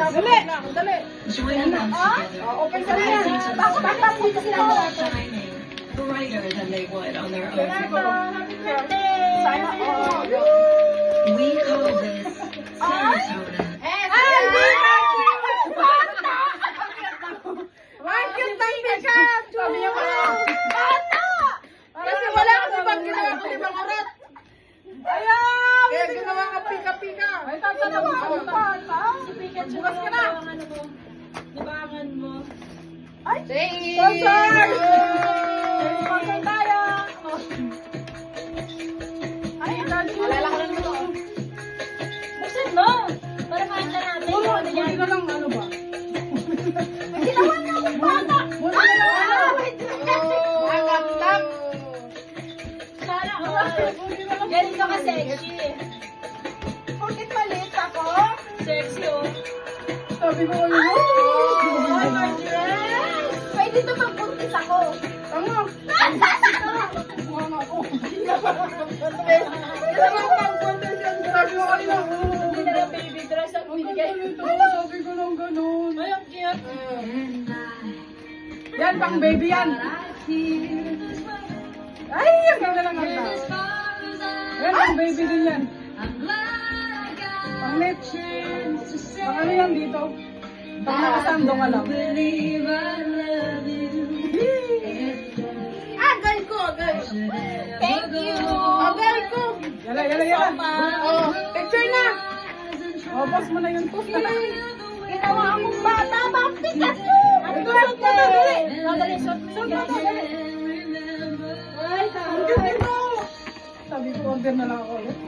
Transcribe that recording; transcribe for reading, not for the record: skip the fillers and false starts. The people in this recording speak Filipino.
Dali! Dali! Joining us together, Okay ka na. rising to the Bakit surface sila? and shining brighter than they would on their own. Happy birthday! Sana all. We call this serotonin. Bakit tayo ka? Sabi niya wala. Bata! Kasi wala kasi bang ginawa ko di bang urat? Ayaw! Kaya ginawa ka pika-pika. Ay, tatanong ako pa. Bukas ka na. Libangan mo. Ay! Sponsor! Sponsor tayo! Ay, alala ko lang ito. Buksan mo! Para makita natin kung ano yan. Buti na lang ano ba? May ginawa na akong bata! Buti na lang ano? Agad lang! Sana all. Ganito ka sexy. Bakit maliit ako? Sexy oh. Sabi ko kayo. Oh, Marjorie! Pwede ito magbuntis ako. Tama. Buha nga ako. Kailangan pang-content yan. Sabi ko kayo. Hindi na lang baby dress ang binigay. Sabi ko lang ganun. Ay, ang cute. Yan, pang baby yan. Ay, ang ganda lang ang yan, pang baby din yan. Pang net. Pang ano yan dito? Pang nakasando ka lang. Agay ko, agay. Thank you. Agay ko. Yala, yala, yala. Oh, picture na. Oh, post mo na yun. Post na lang. Ginawa akong bata. Bakit kasi? Ito, shoot mo na, dali. Dali, shot mo. Shoot mo na, dali. Ay, Ang cute nito. Sabi ko, order na lang ako ulit.